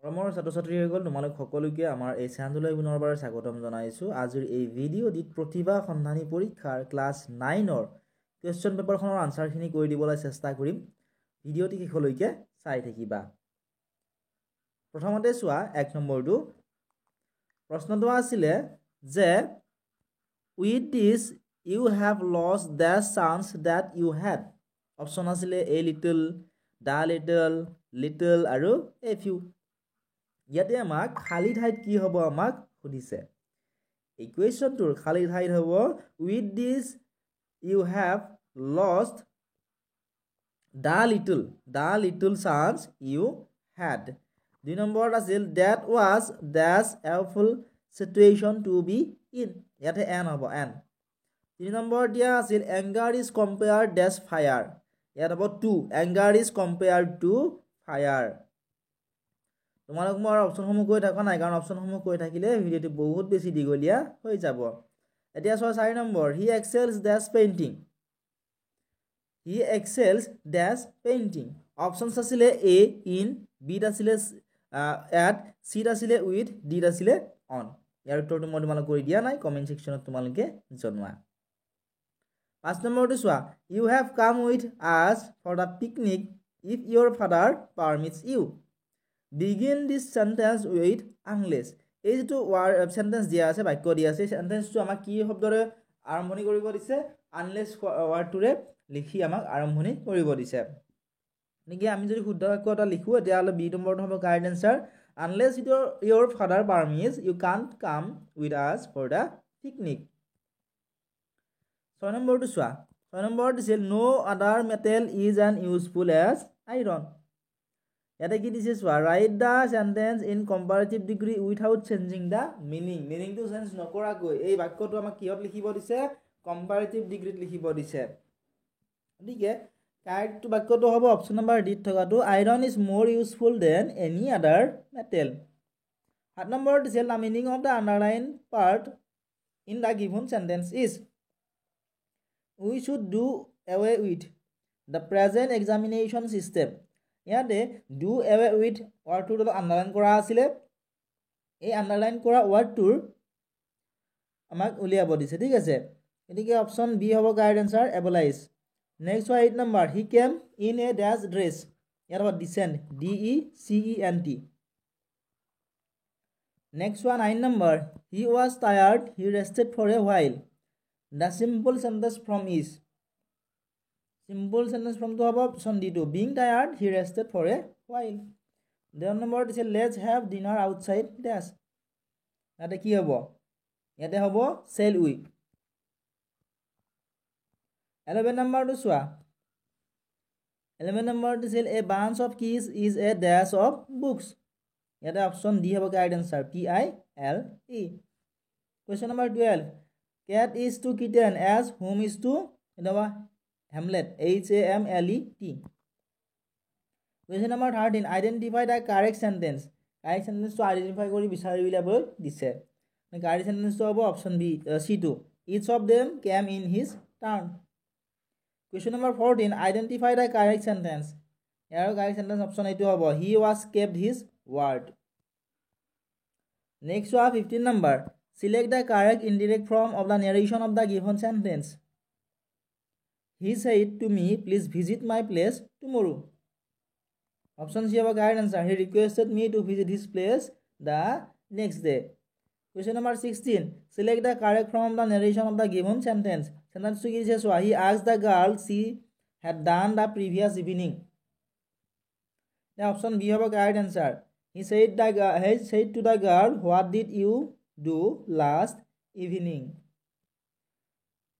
মৰমৰ ছাত্ৰ-ছাত্ৰীসকল তোমালোক সকলোকে আমাৰ এই চেনেললৈ পুনৰবাৰ স্বাগতম জনাইছোঁ। আজিৰ এই ভিডিঅ'টিত প্ৰতিভা সন্ধানী পৰীক্ষাৰ ক্লাছ 9ৰ কুৱেশ্যন পেপাৰখনৰ আনচাৰখিনি কৰি দিবলৈ চেষ্টা কৰিম। ভিডিঅ'টি শেষলৈকে চাই থাকিবা। প্ৰথমতে চোৱা 1 নম্বৰটো। প্ৰশ্নটো আছিলে যে with this you have lost the chance that you had. Option আছিলে a little, the little, little আৰু a few. ইয়াতে আমাক খালি ঠাইত কি হ'ব আমাক সুধিছে। এই কুৱেশ্যনটোৰ খালি ঠাইত হ'ব with this you have lost the little chance you had. 2 নম্বৰত আছিল that was dash awful situation to be in. ইয়াতে n হ'ব n. 3 নম্বৰ দিয়া আছিল anger is compared dash fire. ইয়াত হ'ব to, anger is compared to fire. তোমালোক মই অপশ্যনসমূহ কৈ থকা নাই, কাৰণ অপশ্যনসমূহ কৈ থাকিলে ভিডিঅ'টো বহুত বেছি দীঘলীয়া হৈ যাব। এতিয়া চোৱা 4 number he excels dash painting. he excels dash painting. Options আছিলে a in, b আছিলে at, c আছিলে with, d আছিলে on. ইয়াৰ উত্তৰটো মই তোমালোক কৰি দিয়া নাই, কমেণ্ট ছেকশ্যনত তোমালোকে জনোৱা। 5 নম্বৰটো চোৱা you have come with us for the picnic if your father permits you. Begin this sentence with unless. এই যেটো সেন্টেন্স দিয়া আছে, বাক্য দিয়া আছে, সেন্টেন্সটো আমাক কি শব্দৰে আৰম্ভণি কৰিব দিছে? unless ওয়াৰ্ডটোৰে লিখি আমাক আৰম্ভণি কৰিব দিছে। নেকি আমি যদি শুদ্ধ বাক্য এটা লিখো তেতিয়াহ'লে বি নম্বৰটো হ'ব correct answer. unless your father permits you can't come with us for the picnic. 6 নম্বৰটো চোৱা 6 নম্বৰত দিছিল no other metal is as useful as iron. ইয়াতে কি দিছে চোৱা write the sentence in comparative degree without changing the meaning. মিনিংটো change নকৰাকৈ এই বাক্যটো আমাক কিহত লিখিব দিছে? কম্পাৰেটিভ ডিগ্ৰীত লিখিব দিছে। গতিকে কাৰেক্ট বাক্যটো হ'ব অপশ্যন নম্বৰ ডি থকাটো আইৰন ইজ মোৰ useful than any other metal. 7 number দিছে the meaning of the underlined part in the given sentence is we should do away with the present examination system. ইয়াতে do away with ওয়াৰ্ডটোৰ underline কৰা আছিলে, এই underline কৰা ওয়াৰ্ডটোৰ আমাক উলিয়াব দিছে, ঠিক আছে। এদিকে অপশ্যন বি হ'ব correct answer abolish. Next 8 number he came in a dash dress. ইয়াত হ'ব descent, d e c e n t. Next 9 number he was tired he rested for a while. The simple sentence from is, simple sentence from to above option D2 being tired he rested for a while. 10 number is let's have dinner outside dash. Yate ki hobo? Yate hobo shall we. 11 number to swa 11 number is a bunch of keys is a dash of books. Yate option D hobo correct answer P I L E. Question number 12 cat is to kitten as whom is to Hamlet, H-A-M-L-E-T. Question number 13 identify the correct sentence. Correct sentence to identify kori bisari bilabol dise. The correct sentence to hobo option B C2 each of them came in his turn. Question number 14 identify the correct sentence. Here correct sentence option A2 hobo he was kept his word. Next one 15 number select the correct indirect form of the narration of the given sentence. He said to me, please visit my place tomorrow. Option C about correct answer. He requested me to visit his place the next day. Question number 16. Select the correct form of the narration of the given sentence. Sentence 2 says he asked the girl she had done the previous evening. The option B about correct answer. He said to the girl, what did you do last evening?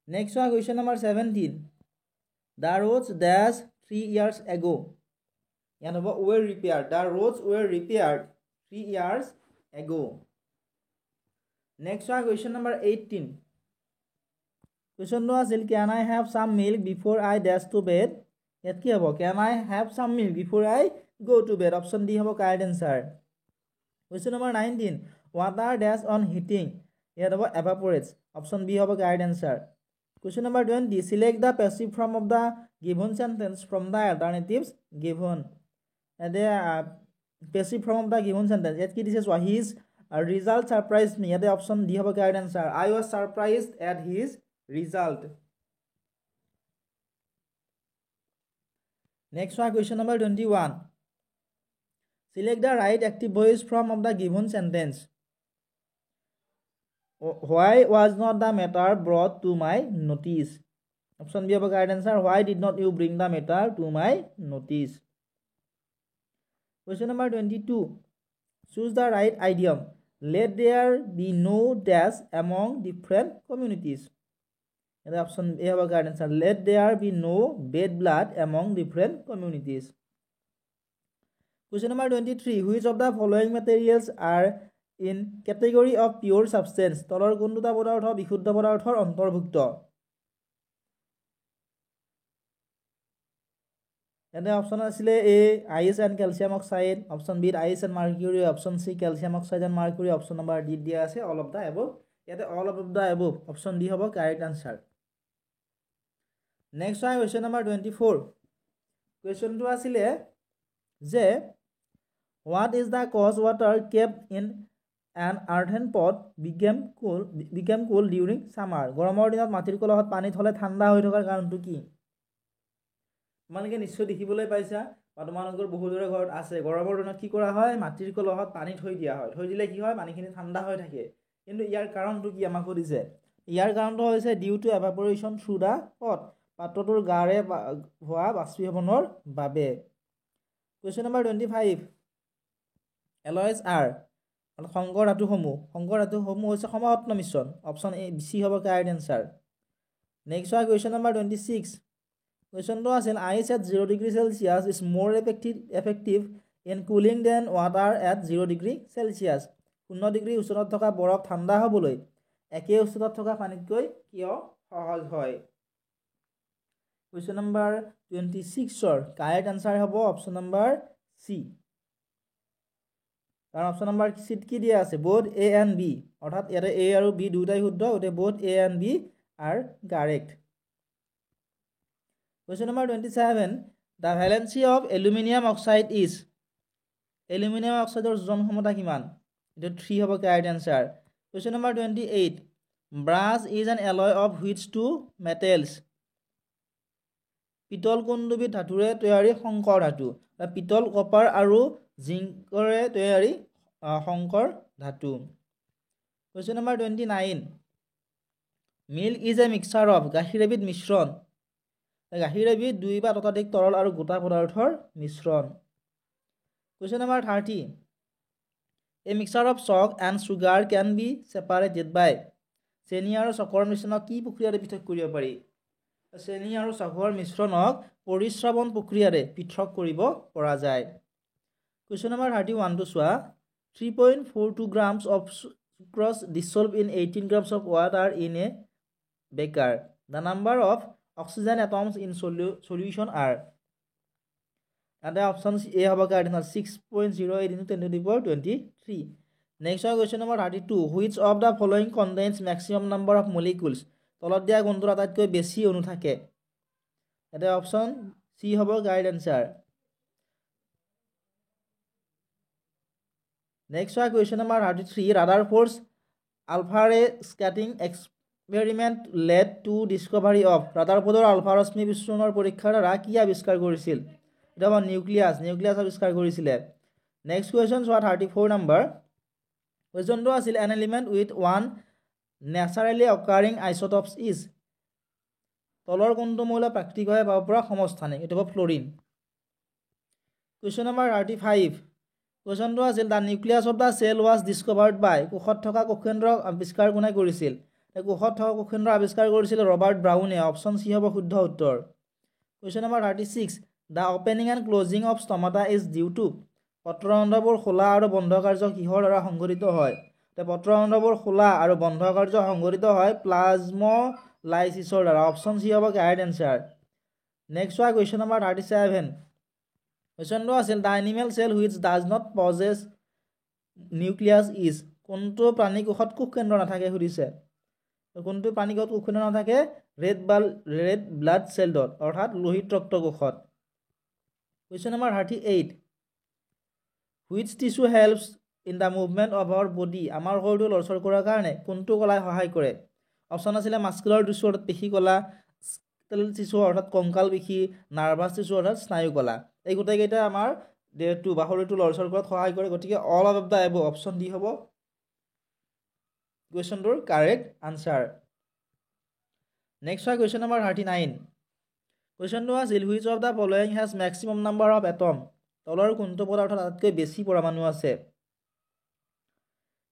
Next one question number 17. The roads dash 3 years ago. Were repaired. The roads were repaired 3 years ago. Next one question number 18. Question was can I have some milk before I dash to bed? Can I have some milk before I go to bed? Option D have correct answer. Question number 19. Water dash on heating. Evaporates. Option B have correct answer. Question number 20. Select the passive form of the given sentence from the alternatives given. passive form of the given sentence. Yet কি দিছে চোৱা, his result surprised me. ইয়াতে option D হ'ব correct answer. I was surprised at his result. Next one, question number 21. Select the right active voice form of the given sentence. Why was not the matter brought to my notice? Option B of correct answer. Why did not you bring the matter to my notice? Question number 22. Choose the right idiom. Let there be no dash among different communities. And the option A of correct answer. Let there be no bad blood among different communities. Question number 23. Which of the following materials are in category of pure substance? তলৰ কোনটা পদাৰ্থ বিশুদ্ধ পদাৰ্থৰ অন্তৰ্ভুক্ত? ইয়াতে option আছিলে A ice and calcium oxide, option B ice and mercury, option C calcium oxide and mercury, option number D দিয়া আছে অল অফ দ্য এবভ। ইয়াতে all of the above option D হ'ব কাৰেক্ট আনচাৰ। নেক্সট হয় question number 24। কুৱেশ্যনটো আছিলে যে what is the cause water kept in an earthen pot became cool during summer? গৰমৰ দিনত মাটিৰ কলহত পানী থলে ঠাণ্ডা হৈ থকাৰ কাৰণটো কি? তোমালোকে নিশ্চয় দেখিবলৈ পাইছা বা তোমালোকৰ বহুতৰে ঘৰত আছে, গৰমৰ দিনত কি কৰা হয়, মাটিৰ কলহত পানী থৈ দিয়া হয়। থৈ দিলে কি হয়, পানীখিনি ঠাণ্ডা হৈ থাকে। কিন্তু ইয়াৰ কাৰণটো কি আমাক সুধিছে। ইয়াৰ কাৰণটো হৈছে due to evaporation through the pot, পাত্ৰটোৰ গাৰে হোৱা বাষ্পীভৱনৰ বাবে। Question number 25। এলয়েজ আৰ সংকৰ ধাতুসমূহ হৈছে সমাৱৰ্তন মিশ্ৰণ। অপশ্যন এ চি হ'ব কাৰেক্ট এনচাৰ। নেক্সট হয় কুৱেশ্যন নম্বৰ 26। কুৱেশ্যনটো আছিল ice at 0 degree Celsius is more effective in cooling than water at 0 degree Celsius. 0 degree উষ্ণতাত থকা বৰফ ঠাণ্ডা হ'বলৈ একে উষ্ণতাত থকা পানীতকৈ কিয় সহজ হয়? কুৱেশ্যন নম্বৰ 26ৰ কাৰেক্ট এনচাৰ হ'ব অপশ্যন নম্বৰ চি। কাৰণ অপশ্যন নম্বৰ চিত কি দিয়া আছে, বোথ এ এণ্ড বি, অৰ্থাৎ ইয়াতে এ আৰু বি দুয়োটাই শুদ্ধ, গতিকে both A and B are correct. Question number 27। The valency of aluminium oxide is, aluminium অক্সাইডৰ ওজন ক্ষমতা কিমান? এইটো 3 হ'ব correct answer. Question number 28। Brass is an alloy of which two metals? পিতল কোনবিধ ধাতুৰে তৈয়াৰী? সংকৰ ধাতু। পিতল, কপাৰ আৰু জিংকৰে তৈয়াৰী সংকৰ ধাতু। Question number 29। Milk is a mixture of, গাখীৰ এবিধ মিশ্ৰণ। গাখীৰ এবিধ 2 বা ততোধিক তৰল আৰু গোটা পদাৰ্থৰ মিশ্ৰণ। Question number 30। A mixture of chalk and sugar can be separated by, চেনি আৰু চকৰ মিশ্ৰণক কি প্ৰক্ৰিয়াৰে পৃথক কৰিব পাৰি? চেনি আৰু চকৰ মিশ্ৰণক পৰিশ্ৰৱণ প্ৰক্ৰিয়াৰে পৃথক কৰিব পৰা যায়। কুৱেশ্যন নম্বৰ 31টো চোৱা। 3.42 grams of sucrose dissolved in 18 grams of water in a beaker. The number of oxygen atoms in solution are. And the option A have a 6.08 into 10 to the power 23. Next one, question number 32. Which of the following contains maximum number of molecules? তলত দিয়া গুণটোৰ আটাইতকৈ বেছি অণু থাকে। এটা option C হ'ব correct answer. Next one, question number 33. Rutherford's alpha-ray scattering experiment led to discovery of. Rutherfordৰ alpha ৰশ্মি বিস্ফোৰণৰ পৰীক্ষাৰ দ্বাৰা কি আৱিষ্কাৰ কৰিছিল? এটা হ'ব নিউক্লিয়াছ আৱিষ্কাৰ কৰিছিলে। নেক্সট কুৱেশ্যন চোৱা 34 নম্বৰ। কুৱেশ্যনটো আছিল an element with one naturally occurring isotopes is. তলৰ কোনটো মৌল প্ৰাকৃতিকভাৱে পাব পৰা সমস্থানিক? এইটো হ'ব ফ্লৰিন। Question number 35। কুৱেশ্যনটো আছিল the nucleus of the cell was discovered by. কোষত থকা কোষকেন্দ্ৰ আৱিষ্কাৰ কোনে কৰিছিল? কোষত থকা কোষকেন্দ্ৰ আৱিষ্কাৰ কৰিছিল ৰবাৰ্ট ব্ৰাউনে। অপশ্যন চি হ'ব শুদ্ধ উত্তৰ। Question number 36। The opening and closing of stomata is due to. পত্ৰৰন্ধ্ৰবোৰ খোলা আৰু বন্ধ কাৰ্য কিহৰ দ্বাৰা সংঘটিত হয়? পত্ৰৰন্ধ্ৰবোৰ খোলা আৰু বন্ধ কাৰ্য সংঘটিত হয় প্লাজমোলাইচিছৰ দ্বাৰা। অপশ্যন চি হ'ব কাৰেক্ট এনচাৰ। নেক্সট হয় কুৱেশ্যন নম্বৰ 37। কুৱেশ্যনটো আছিল the animal cell which does not possess nucleus is. কোনটো প্ৰাণী কোষত কোষকেন্দ্ৰ নাথাকে সুধিছে। কোনটো প্ৰাণী কোষত কোষকেন্দ্ৰ নাথাকে? ৰেড ব্লাড চেলছত, অৰ্থাৎ লোহিত ৰক্ত কোষত। Question number 38। Which tissue helps in the movement of our body? আমাৰ শৰীৰটো লৰচৰ কৰাৰ কাৰণে কোনটো কলাই সহায় কৰে? অপশ্যন আছিলে মাস্কুলাৰ টিস্যু অৰ্থাৎ পেশী কলা, স্কেলেটাল টিস্যু অৰ্থাৎ কংকাল পেশী, নাৰ্ভাছ টিস্যু অৰ্থাৎ স্নায়ু কলা। এই গোটেইকেইটা আমাৰ দেহটো বা শৰীৰটো লৰচৰ কৰাত সহায় কৰে। গতিকে অল অফ দ্য এব অপশ্যন ডি হ'ব কুৱেশ্যনটোৰ কাৰেক্ট আনচাৰ। নেক্সট হয় কুৱেশ্যন নম্বৰ 39। কুৱেশ্যনটো আছিল which of the following has maximum number of atom? তলৰ কোনটো পদাৰ্থত আটাইতকৈ বেছি পৰমাণু আছে?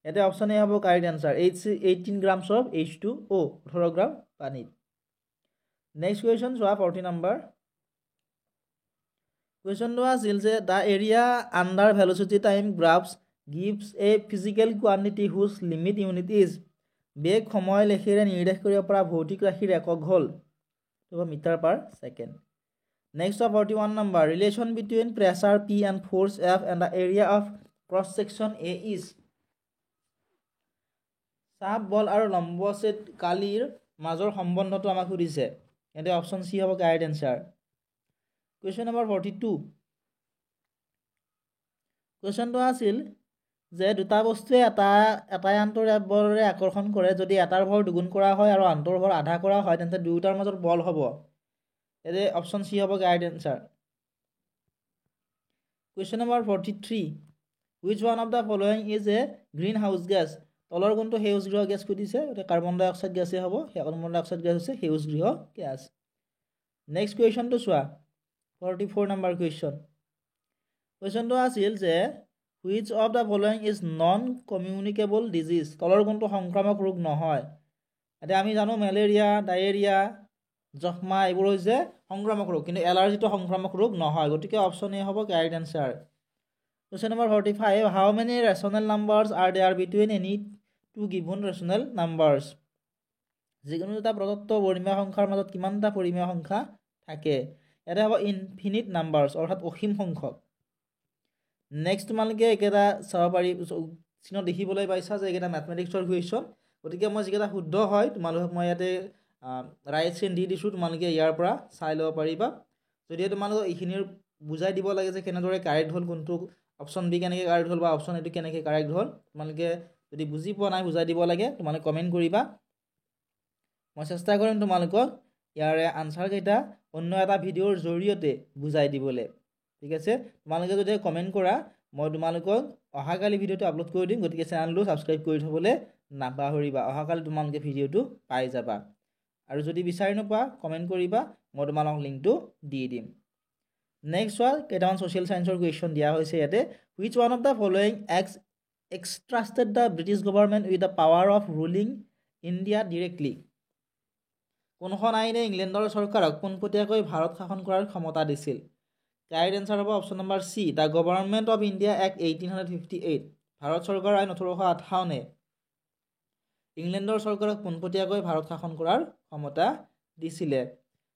ইয়াতে অপশ্যন এ হ'ব correct answer 18 grams of H2O 18 গ্ৰাম পানীত। নেক্সট কুৱেশ্যন চোৱা 40 নম্বৰ। কুৱেশ্যনটো আছিল যে the area under velocity time graphs gives a physical quantity whose limit unit is. বেগ সময় লেখেৰে নিৰ্দেশ কৰিব পৰা ভৌতিক ৰাশিৰ একক হ'ল metre per second. Next 41 number relation between pressure P and force F and the area of cross section A is. চাপ বল আৰু লম্বছেদ কালিৰ মাজৰ সম্বন্ধটো আমাক সুধিছে। ইয়াতে অপশ্যন চি হ'ব কাৰেক্ট এনচাৰ। Question number 42। কুৱেশ্যনটো আছিল যে দুটা বস্তুৱে এটাই আনটোৰ বলেৰে আকৰ্ষণ কৰে। যদি এটাৰ ভৰ দুগুণ কৰা হয় আৰু আনটোৰ ভৰ আধা কৰা হয় তেন্তে দুয়োটাৰ মাজত বল হ'ব। ইয়াতে অপশ্যন চি হ'ব correct answer. Question number 43। Which one of the following is a green house gas? তলৰ কোনটো সেউজ গৃহ গেছ সুধিছে? এতিয়া কাৰ্বন ডাই অক্সাইড গেছেই হ'ব। কাৰ্বন ডাই অক্সাইড গেছ হৈছে সেউজ গৃহ গেছ। নেক্সট কুৱেশ্যনটো চোৱা 44 নম্বৰ কুৱেশ্যন। কুৱেশ্যনটো আছিল যে which of the following is non communicable disease? তলৰ কোনটো সংক্ৰামক ৰোগ নহয়? এতিয়া আমি জানো মেলেৰিয়া, ডায়েৰিয়া, যক্ষ্মা এইবোৰ হৈছে সংক্ৰামক ৰোগ, কিন্তু এলাৰ্জিটো সংক্ৰামক ৰোগ নহয়। গতিকে অপশ্যন এ হ'ব correct answer. Question number 45। How many rational numbers are there between any two given rational numbers? যিকোনো এটা প্ৰদত্ত পৰিমেয় সংখ্যাৰ মাজত কিমানটা পৰিমেয় সংখ্যা থাকে? ইয়াতে হ'ব ইনফিনিট নাম্বাৰ্ছ অৰ্থাৎ অসীম সংখ্যক। নেক্সট তোমালোকে এইকেইটা চাব পাৰি চিনত দেখিবলৈ পাইছা যে এইকেইটা মেথমেটিক্সৰ কুৱেশ্যন। গতিকে মই যিকেইটা শুদ্ধ হয় তোমালোকক মই ইয়াতে ৰাইট চিন দি দিছোঁ, তোমালোকে ইয়াৰ পৰা চাই ল'ব পাৰিবা। যদিহে তোমালোকক এইখিনিৰ বুজাই দিব লাগে যে কেনেদৰে কাৰেক্ট হ'ল, কোনটো অপশ্যন বি কেনেকৈ কাৰেক্ট হ'ল বা অপশ্যন এটো কেনেকৈ কাৰেক্ট হ'ল, তোমালোকে যদি বুজি পোৱা নাই বুজাই দিব লাগে তোমালোকে কমেণ্ট কৰিবা। মই চেষ্টা কৰিম তোমালোকক ইয়াৰে আনচাৰকেইটা অন্য এটা ভিডিঅ'ৰ জৰিয়তে বুজাই দিবলৈ। ঠিক আছে, তোমালোকে যদি কমেণ্ট কৰা মই তোমালোকক অহাকালি ভিডিঅ'টো আপলোড কৰি দিম। গতিকে চেনেলটো ছাবস্ক্ৰাইব কৰি থ'বলৈ নাপাহৰিবা, অহাকালি তোমালোকে ভিডিঅ'টো পাই যাবা। আৰু যদি বিচাৰি নোপোৱা কমেণ্ট কৰিবা, মই তোমালোকক লিংকটো দি দিম। নেক্সট চোৱা কেইটামান ছ'চিয়েল ছায়েন্সৰ কুৱেশ্যন দিয়া হৈছে ইয়াতে। Which one of the following entrusted the British government with the power of ruling India directly? কোনখন আইনে ইংলেণ্ডৰ চৰকাৰক পোনপটীয়াকৈ ভাৰত শাসন কৰাৰ ক্ষমতা দিছিল? কাৰেক্ট এনচাৰ হ'ব option number C the government of India act 1858। Bharat চৰকাৰৰ আইন 1858 ইংলেণ্ডৰ চৰকাৰক পোনপটীয়াকৈ ভাৰত শাসন কৰাৰ ক্ষমতা দিছিলে।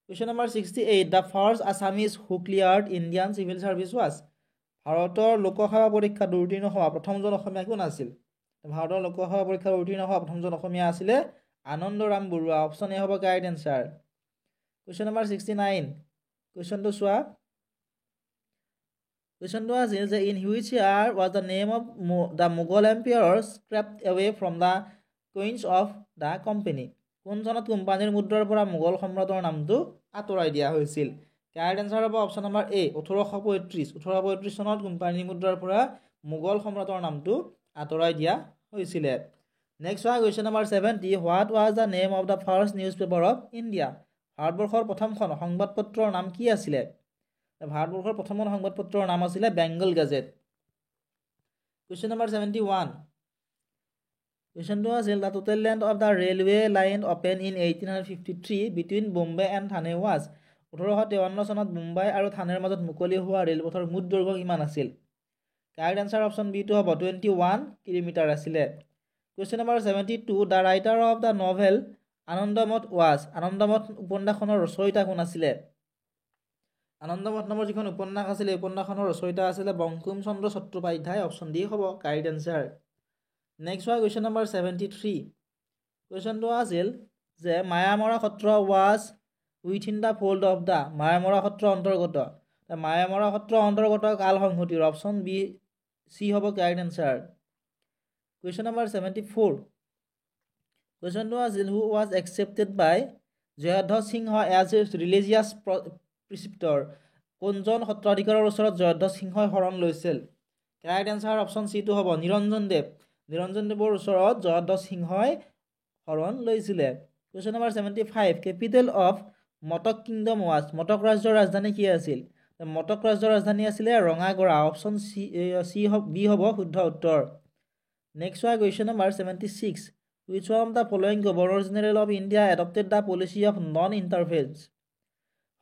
Question number 68। The first Assamese who cleared Indian civil service was? ভাৰতৰ লোকসেৱা পৰীক্ষাত উত্তীৰ্ণ হোৱা প্ৰথমজন অসমীয়া কোন আছিল? ভাৰতৰ লোকসেৱা পৰীক্ষাত উত্তীৰ্ণ হোৱা প্ৰথমজন অসমীয়া আছিলে আনন্দৰাম বৰুৱা। অপশ্যন এ হ'ব কাৰেক্ট এনচাৰ। Question number 69। কুৱেশ্যনটো চোৱা। কুৱেশ্যনটো আছিল যে in which year was the name of the Mughal empire scraped away from the coins of the company? কোন চনত কোম্পানীৰ মুদ্ৰাৰ পৰা মোগল সম্ৰাটৰ নামটো আঁতৰাই দিয়া হৈছিল? কাৰেক্ট এনচাৰ হ'ব অপশ্যন নম্বৰ এ 1835। 1835 চনত কোম্পানী মুদ্ৰাৰ পৰা মোগল সম্ৰাটৰ নামটো আঁতৰাই দিয়া হৈছিলে। নেক্সট হোৱা question number 70। What was the name of the first news paper of India? ভাৰতবৰ্ষৰ প্ৰথমখন সংবাদ পত্ৰৰ নাম কি আছিলে? ভাৰতবৰ্ষৰ প্ৰথমখন সংবাদ পত্ৰৰ নাম আছিলে বেংগল গেজেট। Question number 71। কুৱেশ্যনটো আছিল the total length of the railway line open in 1853 between Bombay and Thane was? 1853 চনত মুম্বাই আৰু থানেৰ মাজত মুকলি হোৱা ৰেলপথৰ মুঠ দৈৰ্ঘ্য কিমান আছিল? কাৰেক্ট এনচাৰ অপশ্যন বিটো হ'ব 21 কিলোমিটাৰ আছিলে। Question number 72। The writer of the novel Anandamath was? Anandamath উপন্যাসখনৰ ৰচয়িতা কোন আছিলে? আনন্দমঠ নামৰ যিখন উপন্যাস আছিলে এই উপন্যাসখনৰ ৰচয়িতা আছিলে বংকিম চন্দ্ৰ চট্টোপাধ্যায়। অপশ্যন ডি হ'ব কাৰেক্ট এনচাৰ। নেক্সট হোৱা কুৱেশ্যন নম্বৰ 73। কুৱেশ্যনটো আছিল যে Mayamara Satra was within the fold of the? Mayamara Satra অন্তৰ্গত। মায়ামৰা সত্ৰ অন্তৰ্গত কাল সংহতিৰ? Option B C hobo correct answer. Question number 74. Question was who was accepted by Jayadhar Singha as his religious preceptor. কোনজন সত্ৰাধিকাৰৰ ওচৰত জয়ধ্বজ সিংহই শৰণ লৈছিল? Correct answer option C টো হ'ব নিৰঞ্জন দেৱ। নিৰঞ্জন দেৱৰ ওচৰত জয়ধ্বজ সিংহই শৰণ লৈছিলে। Question number 75. Capital of Matak kingdom was. Matak ৰাজ্যৰ ৰাজধানী কি আছিল? মটক ৰাজ্যৰ ৰাজধানী আছিলে ৰঙাগড়া। অপশ্যন চি বি হ'ব শুদ্ধ উত্তৰ। নেক্সট হোৱা question number 76. Which one of the following Governor General of India adopted the policy of non-interference?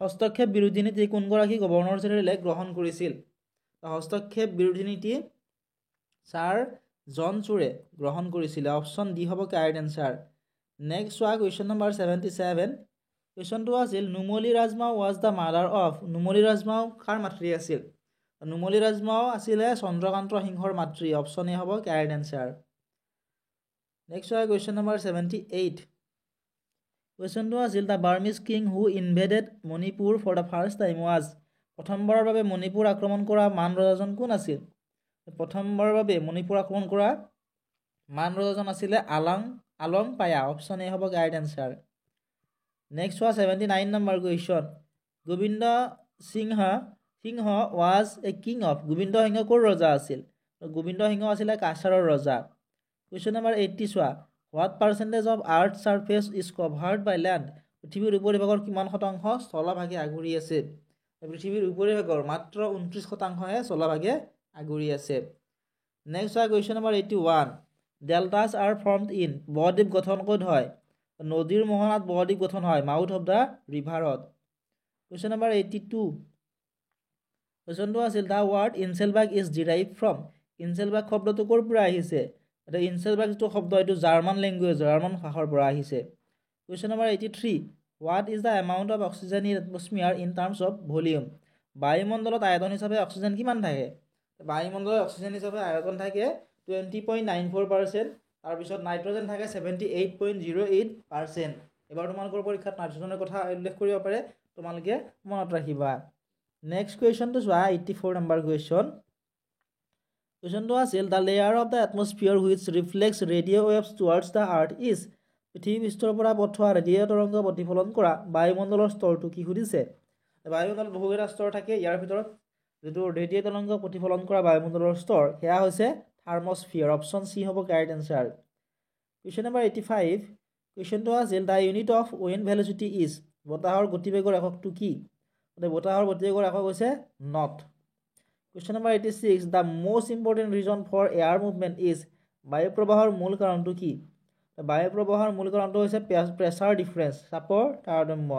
হস্তক্ষেপ বিৰোধী নীতি কোনগৰাকী গভৰ্ণৰ জেনেৰেলে গ্ৰহণ কৰিছিল? হস্তক্ষেপ বিৰোধী নীতি ছাৰ জন চুৰে গ্ৰহণ কৰিছিলে। অপশ্যন ডি হ'ব কাৰেক্ট এনচাৰ। নেক্সট হোৱা কুৱেশ্যন নম্বৰ 77. কুৱেশ্যনটো আছিল নুমলী ৰাজমাও was the mother of. Numali ৰাজমাও কাৰ মাতৃ আছিল? নুমলী ৰাজমাও আছিলে চন্দ্ৰকান্ত সিংহৰ মাতৃ। অপশ্যন এ হ'ব কাৰেক্ট এনচাৰ। নেক্সট হোৱা কুৱেশ্যন নম্বৰ 78. কুৱেশ্যনটো আছিল the Burmese king who invaded Manipur for the first time was. প্ৰথমবাৰৰ বাবে মণিপুৰ আক্ৰমণ কৰা মান ৰজাজন কোন আছিল? প্ৰথমবাৰৰ বাবে মণিপুৰ আক্ৰমণ কৰা মান ৰজাজন আছিলে আলং পায়া। অপশ্যন এ হ'ব কাৰেক্ট এনচাৰ। নেক্সট হোৱা 79 নম্বৰ question. Gobinda Singha was a king of. Gobinda Singha ক'ৰ ৰজা আছিল? গোবিন্দ সিংহ আছিলে কাছাৰৰ ৰজা। কুৱেশ্যন নম্বৰ 80 চোৱা। What percentage of earth surface is covered by land. পৃথিৱীৰ উপৰিভাগৰ কিমান শতাংশ স্থলভাগে আগুৰি আছে? পৃথিৱীৰ উপৰিভাগৰ মাত্ৰ 29%হে স্থলভাগে আগুৰি আছে। নেক্সট হোৱা question number 81. Deltas are formed in. বদ্বীপ গঠন ক'ত হয়? নদীৰ মোহনাত বদ্বীপ গঠন হয় মাউথ অফ দ্য ৰিভাৰত। Question number 82. কুৱেশ্যনটো আছিল the word iceberg is derived from. Iceberg শব্দটো ক'ৰ পৰা আহিছে? এটা ইনচেলবাৰ্গ যিটো শব্দ এইটো জাৰ্মান লেংগুৱেজ জাৰ্মান ভাষাৰ পৰা আহিছে। Question number 83. What is the amount of oxygen in atmosphere in terms of volume. বায়ুমণ্ডলত আয়তন হিচাপে অক্সিজেন কিমান থাকে? বায়ুমণ্ডলত অক্সিজেন হিচাপে আয়তন থাকে 20.94%। তাৰপিছত নাইট্ৰজেন থাকে 78.08%। এবাৰ তোমালোকৰ পৰীক্ষাত নাইট্ৰজেনৰ কথা উল্লেখ কৰিব পাৰে, তোমালোকে মনত ৰাখিবা। নেক্সট কুৱেশ্যনটো চোৱা 84 নম্বৰ কুৱেশ্যন। কুৱেশ্যনটো আছিল the layer of the atmosphere which reflects radio' waves towards the earth is. পৃথিৱী পৃষ্ঠৰ পৰা পঠোৱা ৰেডিঅ' তৰংগ প্ৰতিফলন কৰা বায়ুমণ্ডলৰ স্তৰটো কি সুধিছে? বায়ুমণ্ডলত বহুকেইটা স্তৰ থাকে, ইয়াৰ ভিতৰত যিটো ৰেডিঅ' তৰংগ প্ৰতিফলন কৰা বায়ুমণ্ডলৰ স্তৰ সেয়া হৈছে থাৰ্মস্ফিয়াৰ। অপশ্যন চি হ'ব কাৰেক্ট এনচাৰ। Question number 85. কুৱেশ্যনটো আছিল the unit of wind velocity is. বতাহৰ গতিবেগৰ এককটো কি? বতাহৰ গতিবেগৰ একক হৈছে knot. Question number 86. The most important reason for air movement is. বায়ু প্ৰবাহৰ মূল কাৰণটো কি? বায়ু প্ৰবাহৰ মূল কাৰণটো হৈছে প্ৰেছাৰ ডিফাৰেঞ্চ, চাপৰ তাৰতম্য।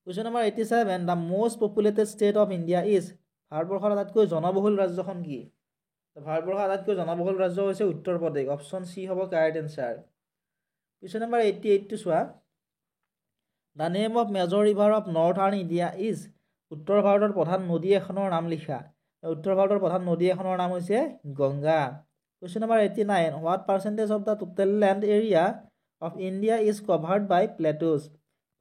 Question number 87. The most populated state of India is. ভাৰতবৰ্ষৰ আটাইতকৈ জনবহুল ৰাজ্যখন কি? ভাৰতবৰ্ষৰ আটাইতকৈ জনবহুল ৰাজ্য হৈছে উত্তৰ প্ৰদেশ। অপশ্যন চি হ'ব কাৰেক্ট এনচাৰ। কুৱেশ্যন নম্বৰ 88 টো চোৱা। The name of major river of northern India is. উত্তৰ ভাৰতৰ প্ৰধান নদী এখনৰ নাম লিখা। উত্তৰ ভাৰতৰ প্ৰধান নদী এখনৰ নাম হৈছে Ganga. Question number 89. What percentage of the total land area of India is covered by plateaus.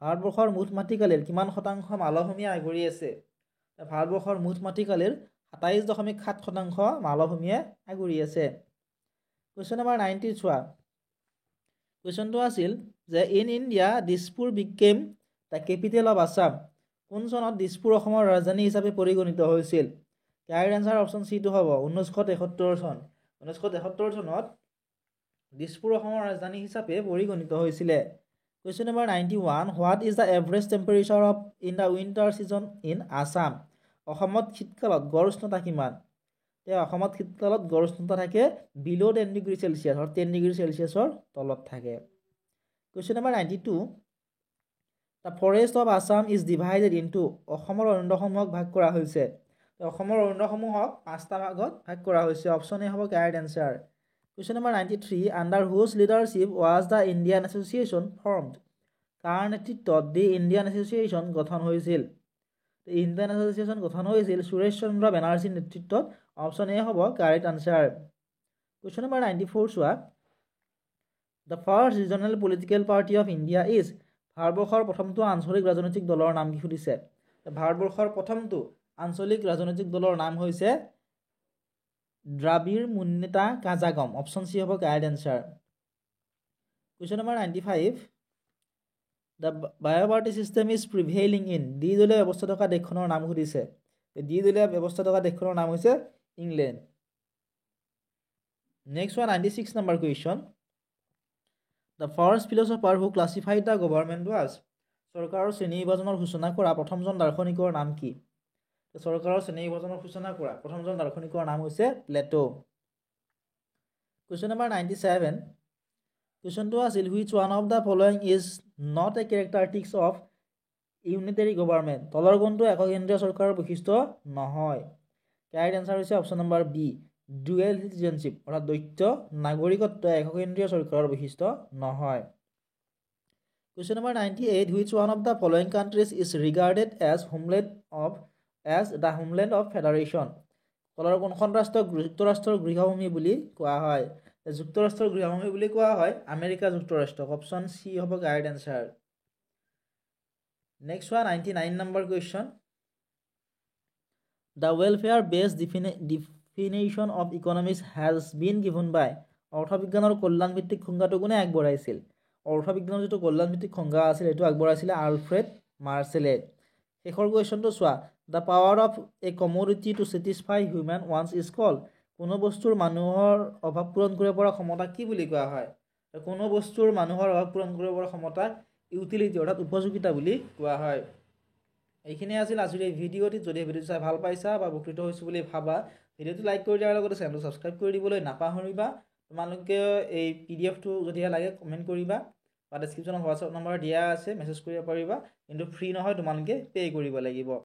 ভাৰতবৰ্ষৰ মুঠ মাটিকালিৰ কিমান শতাংশ মালভূমিয়ে আগুৰি আছে? ভাৰতবৰ্ষৰ মুঠ মাটিকালিৰ 27.7% মালভূমিয়ে আগুৰি আছে। কুৱেশ্যন নম্বৰ 90 চোৱা। কুৱেশ্যনটো আছিল যে in India Dispur became the capital of Assam. কোন চনত দিছপুৰ অসমৰ ৰাজধানী হিচাপে পৰিগণিত হৈছিল? কাৰেক্ট এনচাৰ অপশ্যন চি টো হ'ব 1973 চন। 1973 চনত দিছপুৰ অসমৰ ৰাজধানী হিচাপে পৰিগণিত হৈছিলে। Question number 91. What is the average temperature of in the winter season in Assam. অসমত শীতকালত গড় উষ্ণতা কিমান? অসমত শীতকালত গড় উষ্ণতা থাকে বিল' 10 ডিগ্ৰী চেলচিয়াছ, 10 ডিগ্ৰী চেলচিয়াছৰ তলত থাকে। Question number 92. The forest of Assam is divided into. অসমৰ অৰণ্যসমূহক ভাগ কৰা হৈছে। অসমৰ অৰণ্যসমূহক 5টা ভাগত ভাগ কৰা হৈছে। অপশ্যন এ হ'ব correct answer. Question number 93. Under whose leadership was the Indian Association formed. কাৰ নেতৃত্বত দি ইণ্ডিয়ান এছ'চিয়েশ্যন গঠন হৈছিল? ইণ্ডিয়ান এছ'চিয়েশ্যন গঠন হৈছিল সুৰেশ চন্দ্ৰ বেনাৰ্জীৰ নেতৃত্বত। অপশ্যন এ হ'ব কাৰেক্ট আনচাৰ। কুৱেশ্যন নম্বৰ 94 চোৱা। The first regional political party of India is. ভাৰতবৰ্ষৰ প্ৰথমটো আঞ্চলিক ৰাজনৈতিক দলৰ নাম কি সুধিছে? ভাৰতবৰ্ষৰ প্ৰথমটো আঞ্চলিক ৰাজনৈতিক দলৰ নাম হৈছে দ্ৰাবিড় মুন্নেতা কাজাগম অপশ্যন সি হ'ব correct answer question number 95 the biparty system is prevailing in দ্বিদলীয় ব্যৱস্থা থকা দেশখনৰ নাম সুধিছে দ্বিদলীয় ব্যৱস্থা থকা দেশখনৰ নাম হৈছে England next one 96 number question the first philosopher who classified the government was চৰকাৰৰ শ্ৰেণী বিভাজনৰ সূচনা কৰা প্ৰথমজন দাৰ্শনিকৰ নাম কি চৰকাৰৰ শ্ৰেণী বিভাজনৰ সূচনা কৰা প্ৰথমজন দাৰ্শনিকৰ নাম হৈছে প্লেটো কুৱেশ্যন নম্বৰ 97 কুৱেশ্যনটো আছিল which one of the following is not a characteristics of unitary government তলৰ কোনটো এককেন্দ্ৰীয় চৰকাৰৰ বৈশিষ্ট্য নহয় কাৰেক্ট এনসাৰ হৈছে option number B dual citizenship অৰ্থাৎ দ্বৈত নাগৰিকত্ব এককেন্দ্ৰীয় চৰকাৰৰ বৈশিষ্ট্য নহয় question number 98 which one of the following countries is regarded as the homeland of federation তলৰ কোনখন ৰাষ্ট্ৰক যুক্তৰাষ্ট্ৰৰ গৃহভূমি বুলি কোৱা হয় যুক্তৰাষ্ট্ৰৰ গৃহভূমি বুলি কোৱা হয় আমেৰিকা যুক্তৰাষ্ট্ৰক অপশ্যন সি হ'ব correct answer next one 99 number question the welfare based definition of economics has been given by অৰ্থবিজ্ঞানৰ কল্যাণ ভিত্তিক সংজ্ঞাটো কোনে আগবঢ়াইছিল অৰ্থবিজ্ঞানৰ যিটো কল্যাণ ভিত্তিক সংজ্ঞা আছিল এইটো আগবঢ়াইছিলে আলফ্ৰেড মাৰ্চেলে শেষৰ কুৱেশ্যনটো চোৱা the power of a commodity to satisfy human wants is called কোনো বস্তুৰ মানুহৰ অভাৱ পূৰণ কৰিব পৰা ক্ষমতা কি বুলি কোৱা হয় কোনো বস্তুৰ মানুহৰ অভাৱ পূৰণ কৰিব পৰা ক্ষমতা ইউটিলিটি অৰ্থাৎ উপযোগিতা বুলি কোৱা হয় এইখিনি আছিল আজিৰ এই ভিডিঅ'টি যদি ভিডিঅ'টো চাই ভাল পাইছা বা উপকৃত হৈছো বুলি ভাবা ভিডিঅ'টো লাইক কৰি দিয়াৰ লগতে চেনেলটো ছাবস্ক্ৰাইব কৰি দিবলৈ নাপাহৰিবা তোমালোকে এই পিডিএফটো যদিহে লাগে কমেণ্ট কৰিবা বা ডেছক্ৰিপশ্যনত হোৱাটছআপ নম্বৰ দিয়া আছে মেছেজ কৰিব পাৰিবা কিন্তু ফ্ৰী নহয় তোমালোকে পে' কৰিব লাগিব